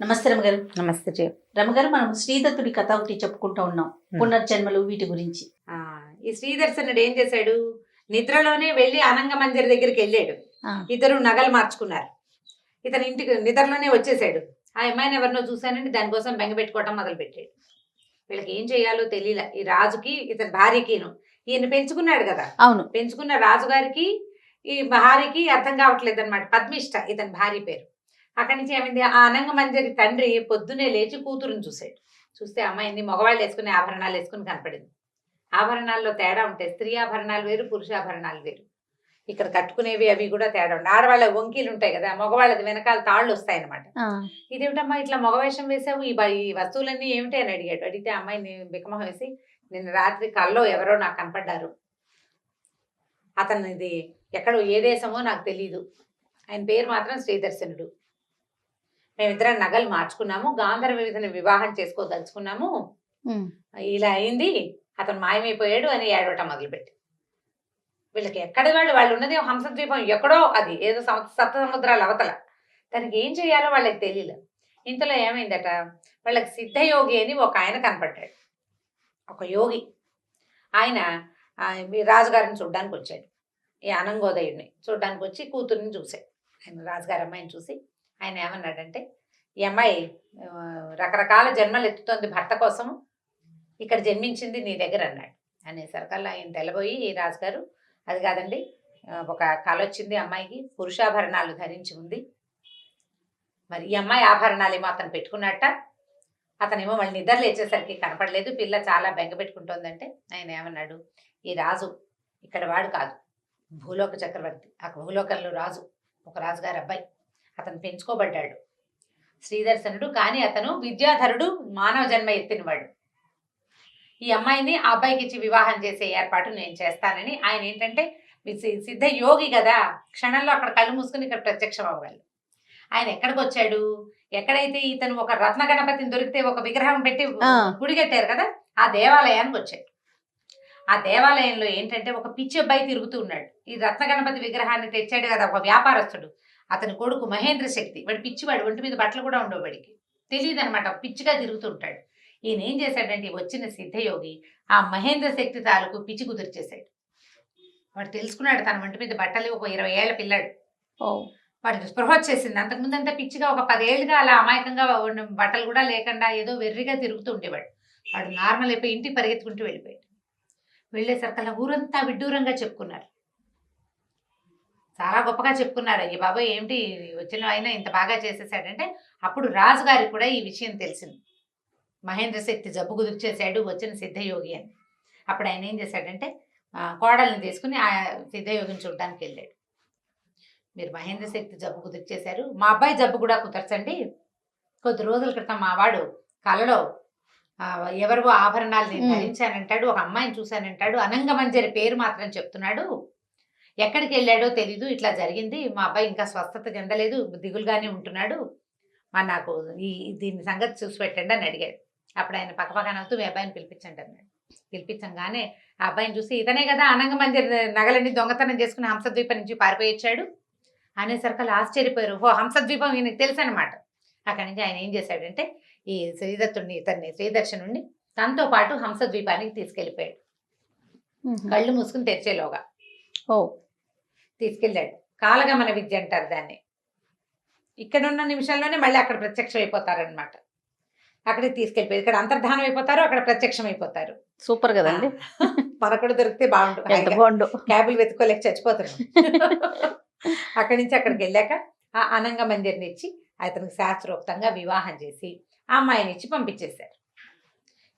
నమస్తే రమగారు. నమస్తే జయ. రమగారు, మనం శ్రీదత్తుడి కథ ఒకటి చెప్పుకుంటూ ఉన్నాం, పునర్జన్మలు వీటి గురించి. ఈ శ్రీదర్శనుడు ఏం చేశాడు? నిద్రలోనే వెళ్ళి అనంగ మంజరి దగ్గరికి వెళ్ళాడు. ఇద్దరు నగలు మార్చుకున్నారు. ఇతను ఇంటికి నిద్రలోనే వచ్చేసాడు. ఆ అమ్మాయిని ఎవరినో చూశానండి, దానికోసం బెంగ పెట్టుకోవటం మొదలు పెట్టాడు. వీళ్ళకి ఏం చేయాలో తెలియలే. ఈ రాజుకి ఇతని భార్యకిను, ఈయన పెంచుకున్నాడు కదా, అవును, పెంచుకున్న రాజుగారికి ఈ భార్యకి అర్థం కావట్లేదు అనమాట. పద్మిష్ట ఇతని భార్య పేరు. అక్కడి నుంచి ఏమైంది, ఆ అనంగ మంజరి తండ్రి పొద్దునే లేచి కూతురుని చూశాడు. చూస్తే అమ్మాయిని మగవాళ్ళు వేసుకునే ఆభరణాలు వేసుకుని కనపడింది. ఆభరణాల్లో తేడా ఉంటాయి. స్త్రీ ఆభరణాలు వేరు, పురుషాభరణాలు వేరు. ఇక్కడ కట్టుకునేవి అవి కూడా తేడా ఉంటాయి. ఆడవాళ్ళ వంకీలు ఉంటాయి కదా, మగవాళ్ళది వెనకాల తాళ్ళు వస్తాయన్నమాట. ఇదేమిటమ్మా ఇట్లా మగవేషం వేసావు, ఈ వస్తువులన్నీ ఏమిటి అని అడిగాడు. అడిగితే అమ్మాయిని బికమం వేసి, నిన్న రాత్రి కల్లో ఎవరో నాకు కనపడ్డారు. అతనిది ఎక్కడో ఏ దేశమో నాకు తెలీదు, ఆయన పేరు మాత్రం శ్రీదర్శనుడు. మేమిద్దరం నగలు మార్చుకున్నాము, గాంధర్వ విధిని వివాహం చేసుకోదలుచుకున్నాము, ఇలా అయింది, అతను మాయమైపోయాడు అని ఏడవటం మొదలుపెట్టి. వీళ్ళకి ఎక్కడ వాళ్ళు ఉన్నది హంసద్వీపం ఎక్కడో, అది ఏదో సప్త సముద్రాల అవతల. దానికి ఏం చేయాలో వాళ్ళకి తెలియలేదు. ఇంతలో ఏమైందట, వాళ్ళకి సిద్ధయోగి అని ఒక ఆయన కనపడ్డాడు, ఒక యోగి. ఆయన రాజుగారిని చూడ్డానికి వచ్చాడు. ఈ అనంగోదయుడిని చూడ్డానికి వచ్చి కూతుర్ని చూశాడు. ఆయన రాజుగారి అమ్మాయిని చూసి ఆయన ఏమన్నాడంటే, ఈ అమ్మాయి రకరకాల జన్మలు ఎత్తుతోంది భర్త కోసము, ఇక్కడ జన్మించింది నీ దగ్గర అన్నాడు. అనేసరికల్లా ఆయన తెల్లబోయి, ఈ రాజుగారు అది కాదండి, ఒక కళ వచ్చింది, అమ్మాయికి పురుషాభరణాలు ధరించి ఉంది, మరి ఈ అమ్మాయి ఆభరణాలేమో అతను పెట్టుకున్నట్ట, అతనేమో మళ్ళీ నిద్ర లేచేసరికి కనపడలేదు, పిల్ల చాలా బెంగ పెట్టుకుంటోందంటే ఆయన ఏమన్నాడు, ఈ రాజు ఇక్కడ వాడు కాదు, భూలోక చక్రవర్తి, ఆ భూలోకంలో రాజు, ఒక రాజుగారి అబ్బాయి, అతను పెంచుకోబడ్డాడు శ్రీదర్శనుడు. కానీ అతను విద్యాధరుడు, మానవ జన్మ ఎత్తినవాడు. ఈ అమ్మాయిని ఆ అబ్బాయికి ఇచ్చి వివాహం చేసే ఏర్పాటు నేను చేస్తానని ఆయన ఏంటంటే, సిద్ధ యోగి కదా, క్షణంలో అక్కడ కళ్ళు మూసుకుని ఇక్కడ ప్రత్యక్షం అవ్వగలరు. ఆయన ఎక్కడికి వచ్చాడు, ఎక్కడైతే ఇతను ఒక రత్న గణపతిని దొరికితే ఒక విగ్రహం పెట్టి గుడి కట్టారు కదా, ఆ దేవాలయానికి వచ్చాడు. ఆ దేవాలయంలో ఏంటంటే ఒక పిచ్చి అబ్బాయి తిరుగుతూ ఉన్నాడు. ఈ రత్న గణపతి విగ్రహాన్ని తెచ్చాడు కదా ఒక వ్యాపారస్తుడు, అతని కొడుకు మహేంద్ర శక్తి. వాడు పిచ్చివాడు, ఒంటి మీద బట్టలు కూడా ఉండవు, వాడికి తెలియదు అనమాట, పిచ్చిగా తిరుగుతుంటాడు. ఈయన ఏం చేశాడంటే, వచ్చిన సిద్ధయోగి ఆ మహేంద్ర శక్తి తాలూకు పిచ్చి కుదిర్చేశాడు. వాడు తెలుసుకున్నాడు తన ఒంటి మీద బట్టలు, ఒక 20 ఏళ్ల పిల్లాడు, వాడికి స్పృహ వచ్చేసింది. అంతకుముందు అంతా పిచ్చిగా ఒక 10 ఏళ్ళుగా అలా అమాయకంగా బట్టలు కూడా లేకుండా ఏదో వెర్రిగా తిరుగుతూ ఉండేవాడు. వాడు నార్మల్ అయిపోయి ఇంటికి పరిగెత్తుకుంటూ వెళ్ళిపోయాడు. వెళ్ళేసరికల్లా ఊరంతా విడ్డూరంగా చెప్పుకున్నారు, చాలా గొప్పగా చెప్పుకున్నారు. అయ్యి బాబాయ్ ఏమిటి వచ్చిన ఆయన ఇంత బాగా చేసేసాడంటే, అప్పుడు రాజుగారికి కూడా ఈ విషయం తెలిసింది, మహేంద్ర శక్తి జబ్బు కుదిర్చేశాడు వచ్చిన సిద్ధయోగి అని. అప్పుడు ఆయన ఏం చేశాడంటే, కోడల్ని తీసుకుని ఆ సిద్ధయోగిని చూడడానికి వెళ్ళాడు. మీరు మహేంద్ర శక్తి జబ్బు కుదిర్చేశారు, మా అబ్బాయి జబ్బు కూడా కుదర్చండి. కొద్ది రోజుల క్రితం మా వాడు కలలో ఎవరివో ఆభరణాలని ధరించానంటాడు, ఒక అమ్మాయిని చూశానంటాడు, అనంగ మంజరి పేరు మాత్రం చెప్తున్నాడు, ఎక్కడికి వెళ్ళాడో తెలీదు, ఇట్లా జరిగింది, మా అబ్బాయి ఇంకా స్వస్థత చెందలేదు, దిగులుగానే ఉంటున్నాడు, మరి నాకు దీని సంగతి చూసి పెట్టండి అని అడిగాడు. అప్పుడు ఆయన పక్కపక్కన అవుతూ మీ అబ్బాయిని పిలిపించండి అన్నాడు. పిలిపించంగానే ఆ అబ్బాయిని చూసి, ఇతనే కదా అనంగ మంజరి నగలన్నీ దొంగతనం చేసుకుని హంసద్వీపం నుంచి పారిపోయిచ్చాడు అనేసరికి ఆశ్చర్యపోయారు. ఓ హంసద్వీపం ఈయనకు తెలుసు అనమాట. అక్కడి నుంచి ఆయన ఏం చేశాడంటే, ఈ శ్రీదత్తుడిని, ఇతన్ని శ్రీదర్శనుడిని తనతో పాటు హంసద్వీపానికి తీసుకెళ్ళిపోయాడు. కళ్ళు మూసుకుని తెరిచేలోగా తీసుకెళ్ళాడు. కాలగమన విద్య అంటారు దాన్ని. ఇక్కడున్న నిమిషాల్లోనే మళ్ళీ అక్కడ ప్రత్యక్షం అయిపోతారనమాట. అక్కడికి తీసుకెళ్ళిపోయారు. ఇక్కడ అంతర్ధానం అయిపోతారు, అక్కడ ప్రత్యక్షం అయిపోతారు. సూపర్ కదండి. మనకు దొరికితే బాగుంటుంది, క్యాబులు వెతుక్కోలేక చచ్చిపోతారు. అక్కడి నుంచి అక్కడికి వెళ్ళాక ఆ అనంగ మంజరిని ఇచ్చి అతనికి శాస్త్రోక్తంగా వివాహం చేసి ఆ అమ్మాయిని ఇచ్చి పంపించేశారు.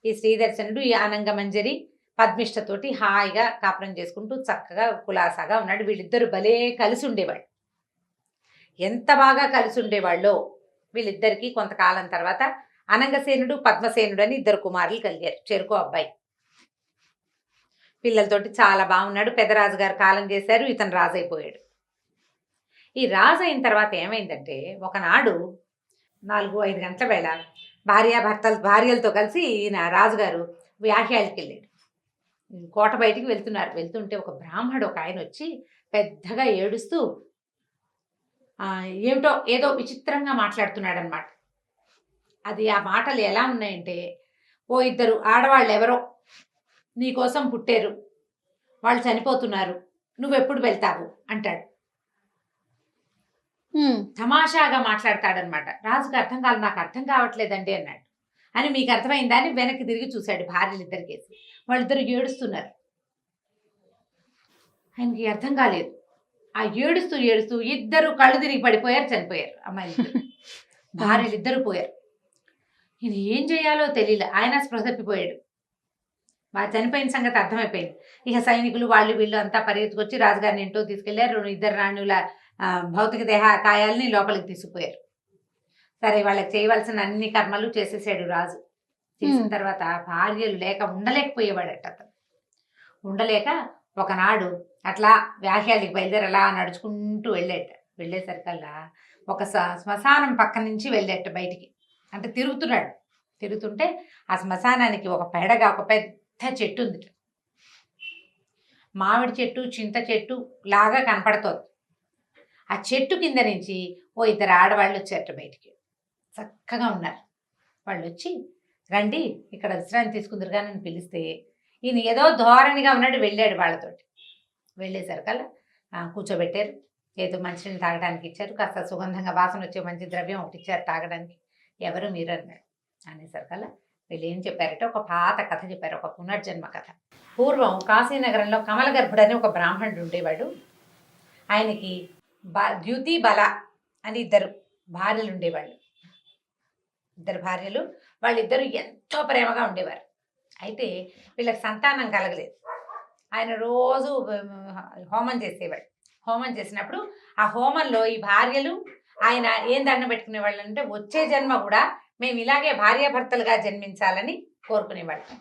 ఈ శ్రీదర్శనుడు ఈ అనంగ మంజరి పద్మిష్టతోటి హాయిగా కాపురం చేసుకుంటూ చక్కగా కులాసాగా ఉన్నాడు. వీళ్ళిద్దరు భలే కలిసి ఉండేవాళ్ళు. ఎంత బాగా కలిసి ఉండేవాళ్ళో. వీళ్ళిద్దరికీ కొంతకాలం తర్వాత అనంగసేనుడు పద్మసేనుడు అని 2 కుమారులు కలిగారు, చెరుకో అబ్బాయి. పిల్లలతోటి చాలా బాగున్నాడు. పెద్దరాజు గారు కాలం చేశారు, ఇతను రాజు అయిపోయాడు. ఈ రాజు అయిన తర్వాత ఏమైందంటే, ఒకనాడు 4-5 గంటల వేళ భార్యలతో కలిసి ఈయన రాజుగారు వ్యాహ్యాలకి వెళ్ళాడు. కోట బయటికి వెళ్తుంటే ఒక బ్రాహ్మడు ఒక ఆయన వచ్చి పెద్దగా ఏడుస్తూ ఏమిటో ఏదో విచిత్రంగా మాట్లాడుతున్నాడు అనమాట. అది ఆ మాటలు ఎలా ఉన్నాయంటే, ఓ ఇద్దరు ఆడవాళ్ళు ఎవరో నీ కోసం పుట్టారు, వాళ్ళు చనిపోతున్నారు, నువ్వెప్పుడు వెళ్తావు అంటాడు. తమాషాగా మాట్లాడతాడనమాట. రాజుకు అర్థం కాదు, నాకు అర్థం కావట్లేదండి అన్నాడు. అని మీకు అర్థమైందా అని వెనక్కి తిరిగి చూశాడు భార్యలు ఇద్దరికేసి. వాళ్ళిద్దరు ఏడుస్తున్నారు. ఆయనకి అర్థం కాలేదు. ఆ ఏడుస్తూ ఏడుస్తూ ఇద్దరు కళ్ళు తిరిగి పడిపోయారు, చనిపోయారు అమ్మాయిలు. భార్యలు ఇద్దరు పోయారు. ఈయన ఏం చేయాలో తెలియలే. ఆయన స్పృహ తప్పిపోయాడు. బాగా చనిపోయిన సంగతి అర్థమైపోయింది. ఇక సైనికులు వాళ్ళు వీళ్ళు అంతా పరిగెత్తుకొచ్చి రాజుగారిని ఇంట్లో తీసుకెళ్లారు. ఇద్దరు రాణుల భౌతిక దేహ కాయాలని లోపలికి తీసుకుపోయారు. సరే, వాళ్ళకి చేయవలసిన అన్ని కర్మలు చేసేసాడు రాజు. చేసిన తర్వాత భార్యలు లేక ఉండలేకపోయేవాడట అతను. ఉండలేక ఒకనాడు అట్లా వ్యాహ్యాలకి బయలుదేరి అలా నడుచుకుంటూ వెళ్ళేసరికల్లా ఒక శ్మశానం పక్క నుంచి వెళ్ళేట బయటికి. అంటే తిరుగుతున్నాడు. తిరుగుతుంటే ఆ శ్మశానానికి ఒక పెడగా ఒక పెద్ద చెట్టు ఉంది. మామిడి చెట్టు, చింత చెట్టు లాగా కనపడుతోంది. ఆ చెట్టు కింద నుంచి ఓ ఇద్దరు ఆడవాళ్ళు వచ్చారట బయటికి. చక్కగా ఉన్నారు. వాళ్ళు వచ్చి, రండి ఇక్కడ విశ్రాంతి తీసుకుందరుగా అని పిలిస్తే ఈయన ఏదో ధోరణిగా ఉన్నాడు. వెళ్ళాడు వాళ్ళతోటి. వెళ్ళేసరికల్లా కూర్చోబెట్టారు. ఏదో మంచినీళ్ళు తాగడానికి ఇచ్చారు. కాస్త సుగంధంగా వాసన వచ్చే మంచి ద్రవ్యం ఒకటి ఇచ్చారు తాగడానికి. ఎవరు మీరు అన్నాడు. అనేసరికల్లా వీళ్ళు ఏం చెప్పారంటే ఒక పాత కథ చెప్పారు, ఒక పునర్జన్మ కథ. పూర్వం కాశీనగరంలో కమలగర్భుడు అని ఒక బ్రాహ్మణుడు ఉండేవాడు. ఆయనకి ద్యుతి బల అని ఇద్దరు భార్యలు ఉండేవాళ్ళు. ఇద్దరు భార్యలు. వాళ్ళిద్దరూ ఎంతో ప్రేమగా ఉండేవారు. అయితే వీళ్ళకి సంతానం కలగలేదు. ఆయన రోజు హోమం చేసేవాడు. హోమం చేసినప్పుడు ఆ హోమంలో ఈ భార్యలు ఆయన ఏం దండం పెట్టుకునేవాళ్ళు అంటే, వచ్చే జన్మ కూడా మేము ఇలాగే భార్యాభర్తలుగా జన్మించాలని కోరుకునేవాళ్ళు.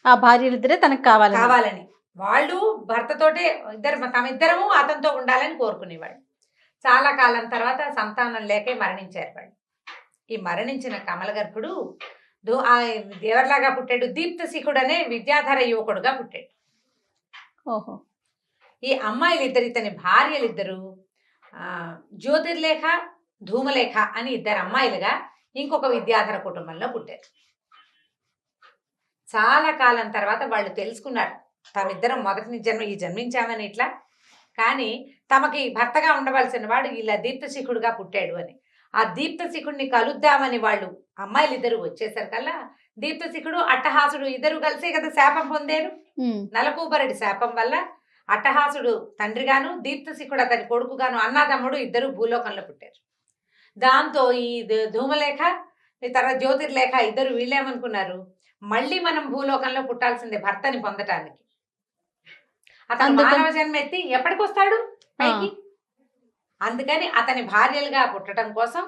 ఆ భార్యలిద్దరే తనకు కావాలని వాళ్ళు భర్తతోటే తమిద్దరము అతనితో ఉండాలని కోరుకునేవాళ్ళు. చాలా కాలం తర్వాత సంతానం లేకే మరణించారు వాళ్ళు. ఈ మరణించిన కమలగర్భుడు ఎవరిలాగా పుట్టాడు? దీప్తశిఖుడు అనే విద్యాధర యువకుడుగా పుట్టాడు. ఓహో. ఈ అమ్మాయిలిద్దరు, ఇతని భార్యలిద్దరు జ్యోతిర్లేఖ, ధూమలేఖ అని ఇద్దరు అమ్మాయిలుగా ఇంకొక విద్యాధర కుటుంబంలో పుట్టారు. చాలా కాలం తర్వాత వాళ్ళు తెలుసుకున్నారు, తమిద్దరం మొదటి జన్మించామని ఇట్లా, కానీ తమకి భర్తగా ఉండవలసిన వాడు ఇలా దీప్తశిఖుడుగా పుట్టాడు అని. ఆ దీప్తశిఖుడిని కలుద్దామని వాళ్ళు అమ్మాయిలిద్దరూ వచ్చేసరికల్లా దీప్తశిఖుడు అట్టహాసుడు ఇద్దరు కలిసే కదా శాపం పొందారు. నలకూబరుడి శాపం వల్ల అట్టహాసుడు తండ్రిగాను, దీప్తశిఖుడు అతని కొడుకుగాను, అన్నదమ్ముడు ఇద్దరు భూలోకంలో పుట్టారు. దాంతో ఈ ధూమలేఖ తర్వాత జ్యోతిర్లేఖ ఇద్దరు వీళ్ళేమనుకున్నారు, మళ్ళీ మనం భూలోకంలో పుట్టాల్సిందే భర్తని పొందటానికి. అతను మానవ జన్మ ఎత్తి ఎప్పటికొస్తాడు పైకి. అందుకని అతని భార్యలుగా పుట్టడం కోసం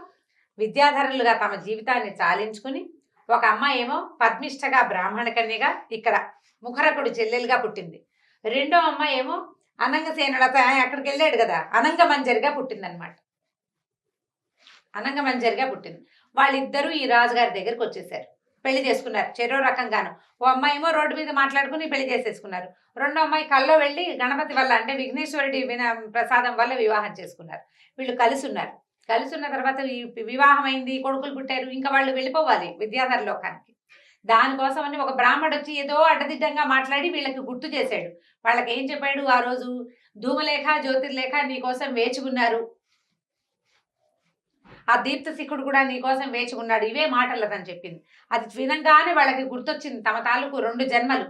విద్యాధరులుగా తమ జీవితాన్ని చాలించుకుని, ఒక అమ్మాయి ఏమో పద్మిష్టగా బ్రాహ్మణ కన్యగా ఇక్కడ ముఖరకుడు చెల్లెలుగా పుట్టింది. రెండో అమ్మాయి ఏమో అనంగసేనుడు అక్కడికి వెళ్ళాడు కదా, అనంగమంజరిగా పుట్టిందనమాట. అనంగమంజరిగా పుట్టింది. వాళ్ళిద్దరూ ఈ రాజుగారి దగ్గరికి వచ్చేసారు. పెళ్లి చేసుకున్నారు చెరో రకంగాను. ఓ అమ్మాయి ఏమో రోడ్డు మీద మాట్లాడుకుని పెళ్లి చేసేసుకున్నారు. రెండో అమ్మాయి కల్లో వెళ్ళి గణపతి వల్ల అంటే విఘ్నేశ్వరుడి ప్రసాదం వల్ల వివాహం చేసుకున్నారు. వీళ్ళు కలిసి ఉన్నారు. కలిసి ఉన్న తర్వాత వివాహం అయింది, కొడుకులు పుట్టారు. ఇంకా వాళ్ళు వెళ్ళిపోవాలి విద్యాధర లోకానికి. దానికోసమని ఒక బ్రాహ్మడు వచ్చి ఏదో అడ్డదిడ్డంగా మాట్లాడి వీళ్ళకి గుర్తు చేశాడు. వాళ్ళకి ఏం చెప్పాడు ఆ రోజు, ధూమలేఖ, జ్యోతిర్లేఖ నీకోసం వేచి ఉన్నారు, ఆ దీప్తశిఖుడు కూడా నీకోసం వేచి ఉన్నాడు, ఇవే మాటలు అతను చెప్పింది. అది వినంగానే వాళ్ళకి గుర్తొచ్చింది తమ తాలూకు 2 జన్మలు.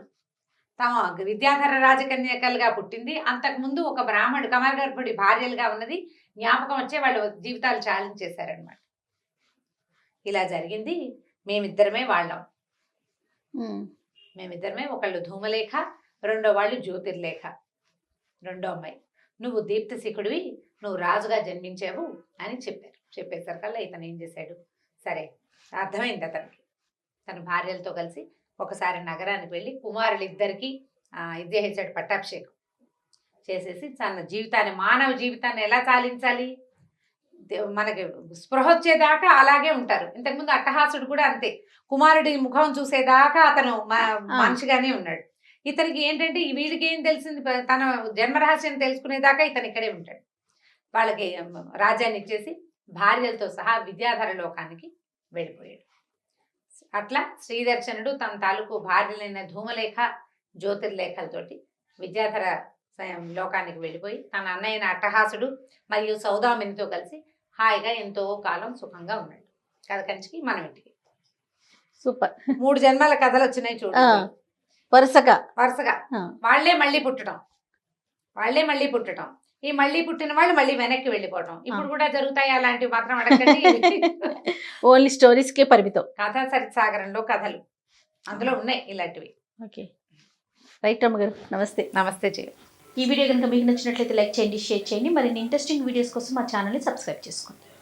తమ విద్యాధర రాజకన్యకలుగా పుట్టింది, అంతకుముందు ఒక బ్రాహ్మణుడు కమలగర్భుడి భార్యలుగా ఉన్నది జ్ఞాపకం వచ్చే వాళ్ళ జీవితాలు చాలించేశారనమాట. ఇలా జరిగింది. మేమిద్దరమే వాళ్ళం. మేమిద్దరమే. ఒకళ్ళు ధూమలేఖ, రెండో వాళ్ళు జ్యోతిర్లేఖ. రెండో అమ్మాయి నువ్వు దీప్తశిఖుడివి, నువ్వు రాజుగా జన్మించావు అని చెప్పారు. చెప్పేసరికల్లా ఇతను ఏం చేశాడు, సరే అర్థమైంది అతనికి. తన భార్యలతో కలిసి ఒకసారి నగరానికి వెళ్ళి కుమారులిద్దరికీ ఇది చేసాడు, పట్టాభిషేకం చేసేసి తన జీవితాన్ని, మానవ జీవితాన్ని ఎలా చాలించాలి, మనకి స్పృహ వచ్చేదాకా అలాగే ఉంటారు. ఇంతకుముందు అట్టహాసుడు కూడా అంతే, కుమారుడి ముఖం చూసేదాకా అతను మనిషిగానే ఉన్నాడు. ఇతనికి ఏంటంటే వీడికి ఏం తెలిసింది, తన జన్మరహస్యం తెలుసుకునేదాకా ఇతను ఇక్కడే ఉంటాడు. వాళ్ళకి రాజ్యాన్ని ఇచ్చేసి భార్యలతో సహా విద్యాధర లోకానికి వెళ్ళిపోయాడు. అట్లా శ్రీదర్శనుడు తన తాలూకు భార్యలైన ధూమలేఖ జ్యోతిర్లేఖలతోటి విద్యాధర లోకానికి వెళ్ళిపోయి తన అన్నయ్యన అట్టహాసుడు మరియు సౌదామినితో కలిసి హాయిగా ఎంతో కాలం సుఖంగా ఉన్నాడు. కథ కంచికి మనం ఇంటికి. సూపర్. 3 జన్మల కథలు వచ్చినాయి చూడండి వరుసగా. వాళ్ళే మళ్ళీ పుట్టడం, ఈ మళ్ళీ పుట్టిన వాళ్ళు మళ్ళీ వెనక్కి వెళ్ళిపోవటం ఇప్పుడు కూడా జరుగుతాయి. అలాంటివి మాత్రం అడగండి. ఓన్లీ స్టోరీస్ కే పరిమితం. కథా సరిసాగరంలో కథలు అందులో ఉన్నాయి ఇలాంటివి. ఓకే, రైట్ రమ్మ గారు, నమస్తే. నమస్తే జయ. ఈ వీడియో కనుక మీకు నచ్చినట్లయితే లైక్ చేయండి, షేర్ చేయండి. మరిన్ని ఇంట్రెస్టింగ్ వీడియోస్ కోసం మా ఛానల్ని సబ్స్క్రైబ్ చేసుకోండి.